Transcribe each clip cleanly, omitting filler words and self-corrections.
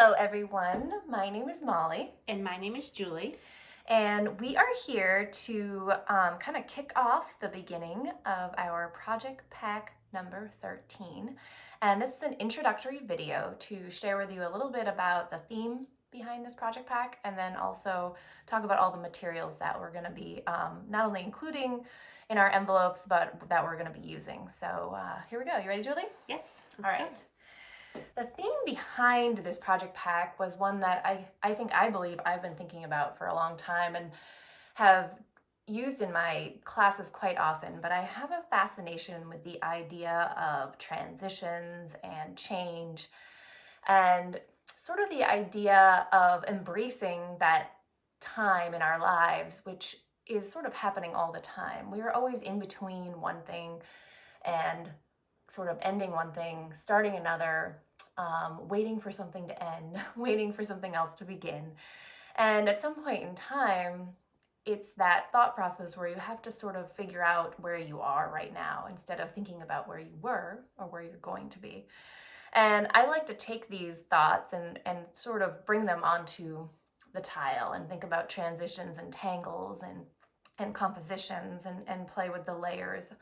Hello everyone, my name is Molly. And my name is Julie. And we are here to kind of kick off the beginning of our Project Pack number 13. And this is an introductory video to share with you a little bit about the theme behind this project pack, and then also talk about all the materials that we're going to be not only including in our envelopes, but that we're going to be using. So here we go. You ready, Julie? Yes, all right. The theme behind this project pack was one that I believe I've been thinking about for a long time and have used in my classes quite often, but I have a fascination with the idea of transitions and change, and sort of the idea of embracing that time in our lives, which is sort of happening all the time. We are always in between one thing and sort of ending one thing, starting another, waiting for something to end, waiting for something else to begin. And at some point in time, it's that thought process where you have to sort of figure out where you are right now instead of thinking about where you were or where you're going to be. And I like to take these thoughts and sort of bring them onto the tile and think about transitions and tangles and compositions and play with the layers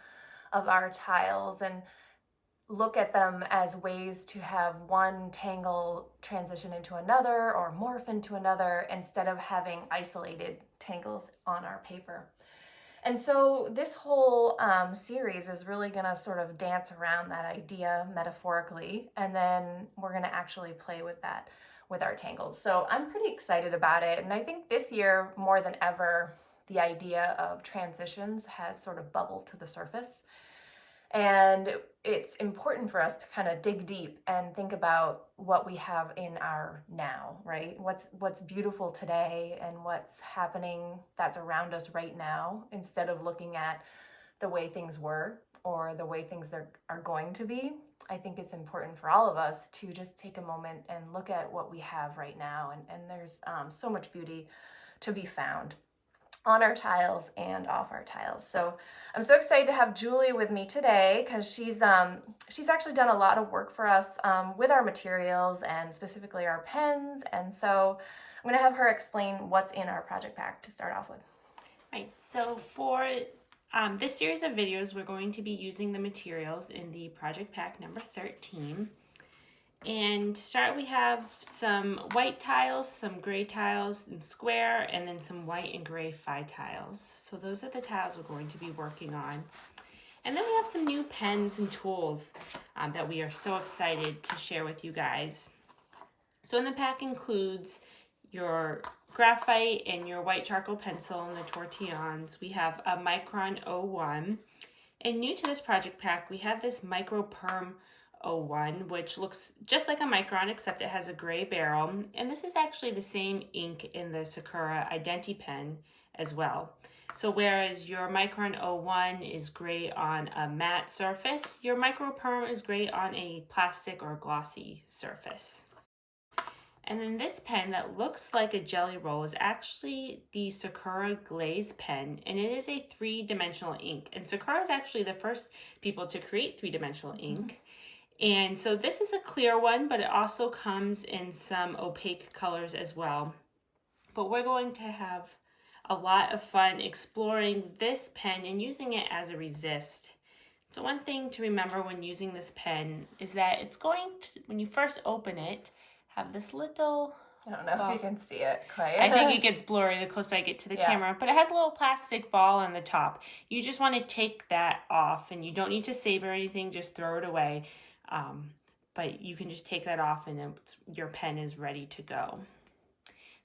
of our tiles and look at them as ways to have one tangle transition into another or morph into another instead of having isolated tangles on our paper. And so this whole series is really going to sort of dance around that idea metaphorically, and then we're going to actually play with that with our tangles. So I'm pretty excited about it, and I think this year more than ever the idea of transitions has sort of bubbled to the surface. And it's important for us to kind of dig deep and think about what we have in our now, right? What's beautiful today and what's happening that's around us right now, instead of looking at the way things were or the way things are going to be. I think it's important for all of us to just take a moment and look at what we have right now. And there's so much beauty to be found on our tiles and off our tiles. So I'm so excited to have Julie with me today because she's actually done a lot of work for us with our materials and specifically our pens. And so I'm going to have her explain what's in our project pack to start off with. Right, so for this series of videos, we're going to be using the materials in the project pack number 13. And to start, we have some white tiles, some gray tiles in square, and then some white and gray phi tiles. So those are the tiles we're going to be working on. And then we have some new pens and tools that we are so excited to share with you guys. So in the pack includes your graphite and your white charcoal pencil and the tortillons. We have a Micron 01. And new to this project pack, we have this Micro Perm 01, which looks just like a micron, except it has a gray barrel. And this is actually the same ink in the Sakura Identi pen as well. So whereas your Micron 01 is gray on a matte surface, your Micro Perm is gray on a plastic or glossy surface. And then this pen that looks like a jelly roll is actually the Sakura Glaze Pen, and it is a three-dimensional ink. And Sakura is actually the first people to create three-dimensional ink. And so this is a clear one, but it also comes in some opaque colors as well. But we're going to have a lot of fun exploring this pen and using it as a resist. So one thing to remember when using this pen is that it's going to, when you first open it, have this little... I don't know if you can see it quite. I think it gets blurry the closer I get to the camera, but it has a little plastic ball on the top. You just want to take that off, and you don't need to save or anything, just throw it away. But you can just take that off and your pen is ready to go.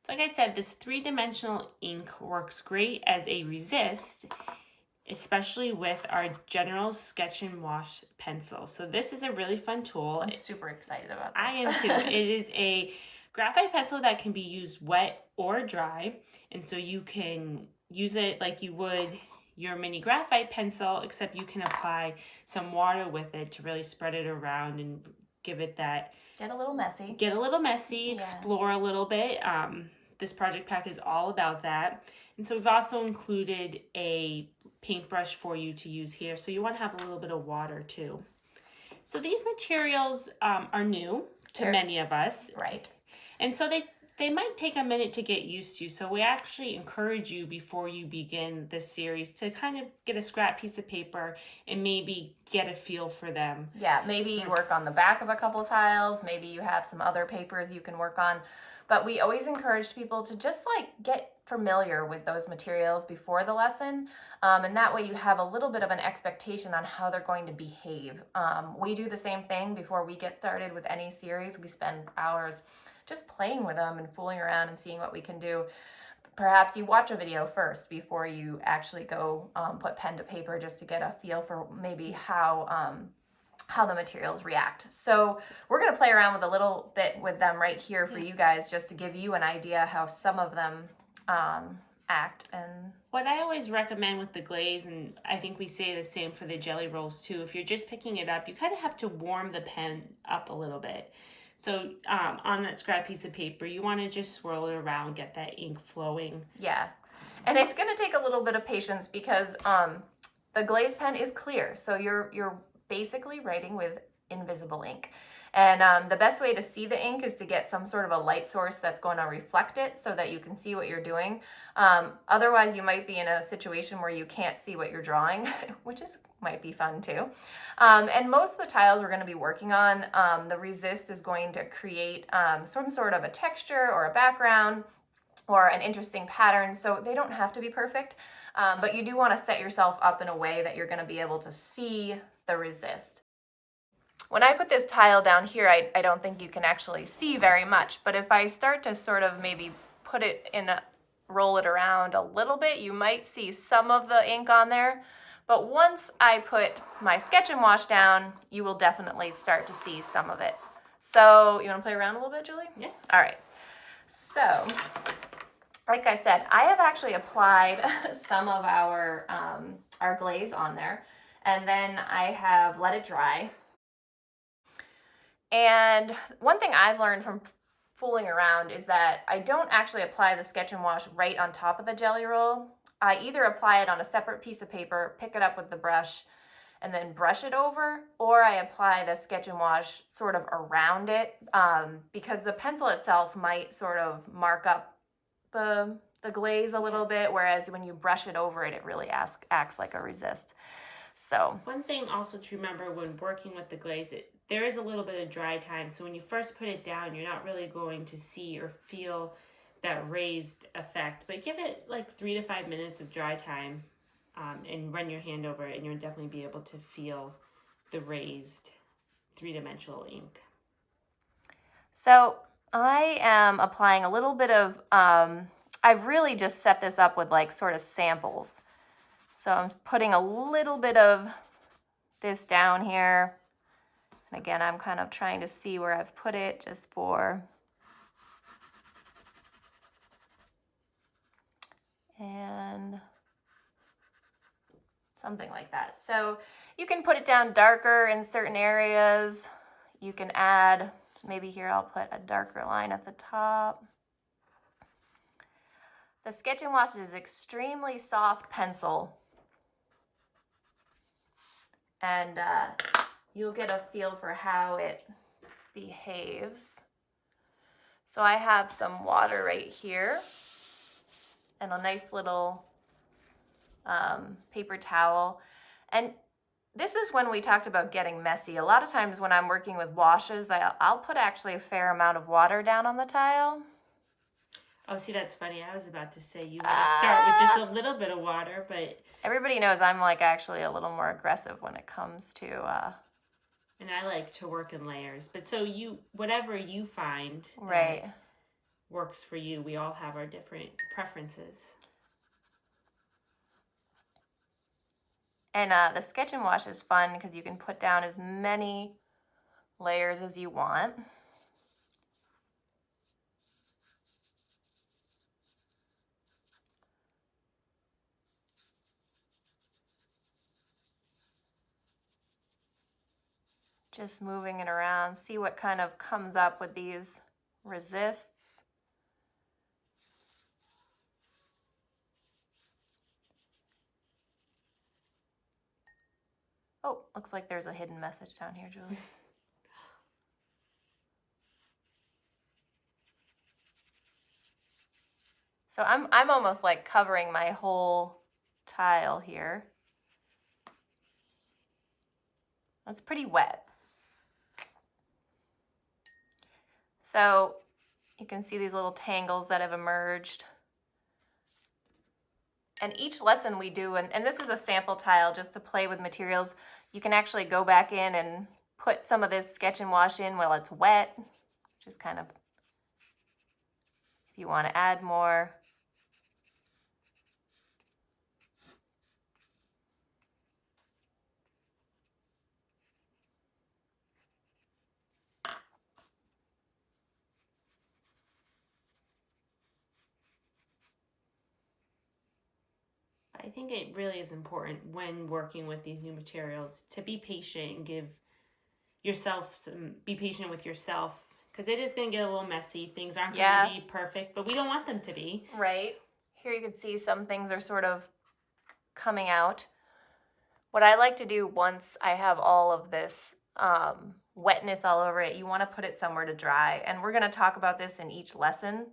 So like I said, this three-dimensional ink works great as a resist, especially with our General Sketch and Wash pencil. So this is a really fun tool. I'm super excited about this. I am too. It is a graphite pencil that can be used wet or dry. And so you can use it like you would your mini graphite pencil, except you can apply some water with it to really spread it around and give it that... Get a little messy. Explore a little bit. This project pack is all about that. And so we've also included a paintbrush for you to use here. So you want to have a little bit of water too. So these materials are new to many of us. Right. And so they might take a minute to get used to. So we actually encourage you before you begin this series to kind of get a scrap piece of paper and maybe get a feel for them. Yeah, maybe you work on the back of a couple tiles, maybe you have some other papers you can work on. But we always encourage people to just like get familiar with those materials before the lesson. And that way you have a little bit of an expectation on how they're going to behave. We do the same thing before we get started with any series. We spend hours just playing with them and fooling around and seeing what we can do. Perhaps you watch a video first before you actually go put pen to paper, just to get a feel for maybe how the materials react. So we're going to play around with a little bit with them right here for you guys, just to give you an idea how some of them act. And what I always recommend with the glaze, and I think we say the same for the jelly rolls too, if you're just picking it up, you kind of have to warm the pen up a little bit. So on that scrap piece of paper, you want to just swirl it around, get that ink flowing. Yeah, and it's going to take a little bit of patience because the glaze pen is clear, so you're basically writing with invisible ink. And the best way to see the ink is to get some sort of a light source that's going to reflect it so that you can see what you're doing. Otherwise, you might be in a situation where you can't see what you're drawing, which might be fun too. And most of the tiles we're going to be working on, the resist is going to create some sort of a texture or a background or an interesting pattern, so they don't have to be perfect, but you do want to set yourself up in a way that you're going to be able to see the resist. When I put this tile down here, I don't think you can actually see very much, but if I start to sort of maybe put it roll it around a little bit, you might see some of the ink on there. But once I put my sketch and wash down, you will definitely start to see some of it. So you want to play around a little bit, Julie? Yes. All right. So, like I said, I have actually applied some of our glaze on there, and then I have let it dry. And one thing I've learned from fooling around is that I don't actually apply the sketch and wash right on top of the jelly roll. I either apply it on a separate piece of paper, pick it up with the brush, and then brush it over, or I apply the sketch and wash sort of around it, because the pencil itself might sort of mark up the glaze a little bit, whereas when you brush it over it, it really acts like a resist. So one thing also to remember when working with the glaze, there is a little bit of dry time. So when you first put it down, you're not really going to see or feel that raised effect. But give it like 3 to 5 minutes of dry time, and run your hand over it, and you'll definitely be able to feel the raised three-dimensional ink. So I am applying a little bit of, I've really just set this up with like sort of samples. So I'm putting a little bit of this down here. And again, I'm kind of trying to see where I've put it just for, and something like that. So you can put it down darker in certain areas. You can add, maybe here I'll put a darker line at the top. The Sketch and Wash is extremely soft pencil, and you'll get a feel for how it behaves. So I have some water right here and a nice little paper towel. And this is when we talked about getting messy. A lot of times when I'm working with washes, I'll put actually a fair amount of water down on the tile. Oh, see, that's funny. I was about to say you want to start with just a little bit of water, but... Everybody knows I'm like actually a little more aggressive when it comes to... And I like to work in layers. But so whatever you find right works for you. We all have our different preferences. And the Sketch and Wash is fun because you can put down as many layers as you want. Just moving it around, see what kind of comes up with these resists. Oh, looks like there's a hidden message down here, Julie. So I'm almost like covering my whole tile here. That's pretty wet. So you can see these little tangles that have emerged. And each lesson we do, and this is a sample tile just to play with materials, you can actually go back in and put some of this sketch and wash in while it's wet, which is kind of, if you want to add more. I think it really is important when working with these new materials to be patient and give yourself be patient with yourself, because it is going to get a little messy. Things aren't going to be perfect, but we don't want them to be. Right. Here you can see some things are sort of coming out. What I like to do once I have all of this wetness all over it, you want to put it somewhere to dry. And we're going to talk about this in each lesson.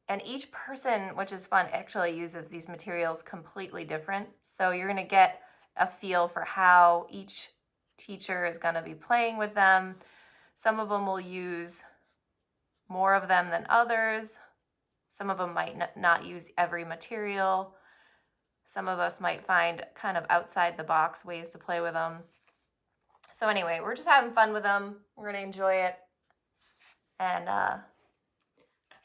And each person, which is fun, actually uses these materials completely different. So you're going to get a feel for how each teacher is going to be playing with them. Some of them will use more of them than others. Some of them might not use every material. Some of us might find kind of outside the box ways to play with them. So anyway, we're just having fun with them. We're going to enjoy it. And a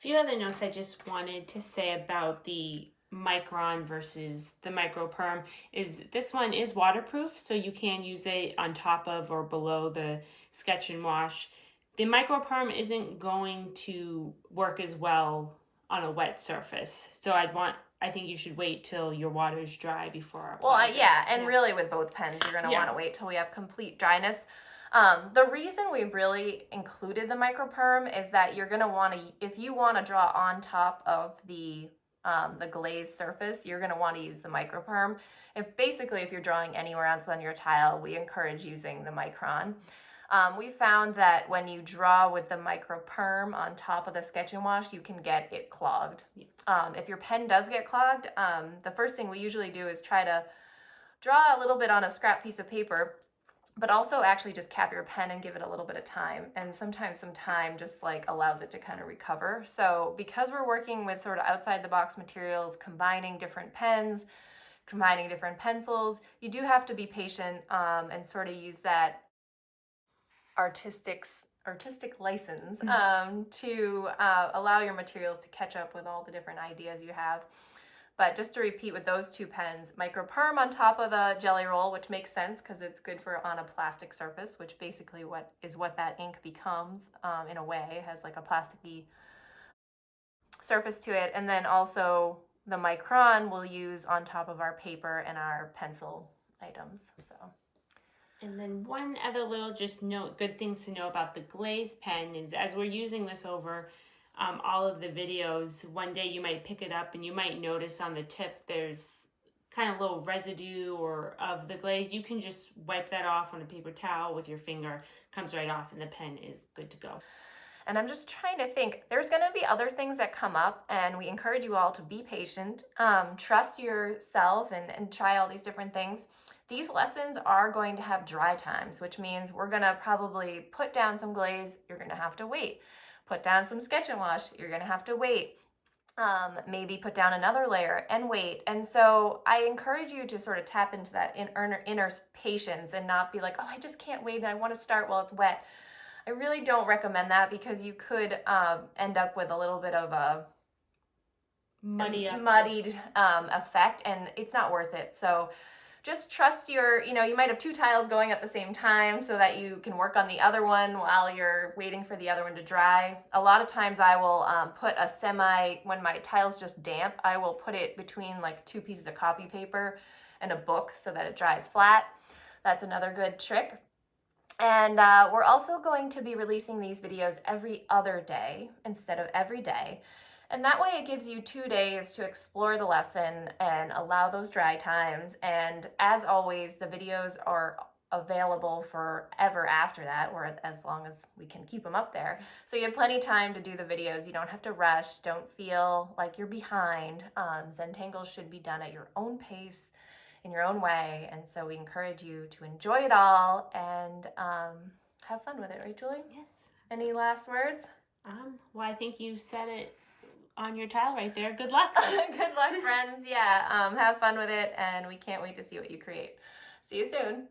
few other notes I just wanted to say about the micron versus the microperm is this one is waterproof, so you can use it on top of or below the sketch and wash. The microperm isn't going to work as well on a wet surface, so I think you should wait till your water is dry before applying this. And really with both pens, you're going to want to wait till we have complete dryness. The reason we really included the microperm is that you're going to want to, if you want to draw on top of the glazed surface, you're going to want to use the microperm. If you're drawing anywhere else on your tile, we encourage using the micron. We found that when you draw with the microperm on top of the sketch and wash, you can get it clogged. If your pen does get clogged, the first thing we usually do is try to draw a little bit on a scrap piece of paper, but also actually just cap your pen and give it a little bit of time. And sometimes some time just like allows it to kind of recover. So because we're working with sort of outside the box materials, combining different pens, combining different pencils, you do have to be patient and sort of use that artistic license to allow your materials to catch up with all the different ideas you have. But just to repeat with those two pens, microperm on top of the jelly roll, which makes sense because it's good for on a plastic surface, which basically what that ink becomes in a way. It has like a plasticky surface to it. And then also the micron we'll use on top of our paper and our pencil items. So. And then one other little good things to know about the glaze pen is as we're using this over all of the videos, one day you might pick it up and you might notice on the tip there's kind of little residue or of the glaze. You can just wipe that off on a paper towel with your finger, comes right off, and the pen is good to go. And I'm just trying to think, there's going to be other things that come up, and we encourage you all to be patient, trust yourself, and try all these different things. These lessons are going to have dry times, which means we're going to probably put down some glaze, you're going to have to wait. Put down some sketch and wash, you're going to have to wait. Maybe put down another layer and wait. And so I encourage you to sort of tap into that inner patience and not be like, oh, I just can't wait and I want to start while it's wet. I really don't recommend that because you could end up with a little bit of a muddied effect, and it's not worth it. So just trust you might have two tiles going at the same time so that you can work on the other one while you're waiting for the other one to dry. A lot of times I will put when my tile's just damp, I will put it between like two pieces of copy paper and a book so that it dries flat. That's another good trick. And we're also going to be releasing these videos every other day instead of every day. And that way it gives you 2 days to explore the lesson and allow those dry times. And as always, the videos are available forever after that, or as long as we can keep them up there. So you have plenty of time to do the videos. You don't have to rush. Don't feel like you're behind. Zentangles should be done at your own pace, in your own way. And so we encourage you to enjoy it all and have fun with it, right, Julie? Yes. Any last words? Well, I think you said it on your tile right there. Good luck. Good luck, friends. Yeah, have fun with it, and we can't wait to see what you create. See you soon.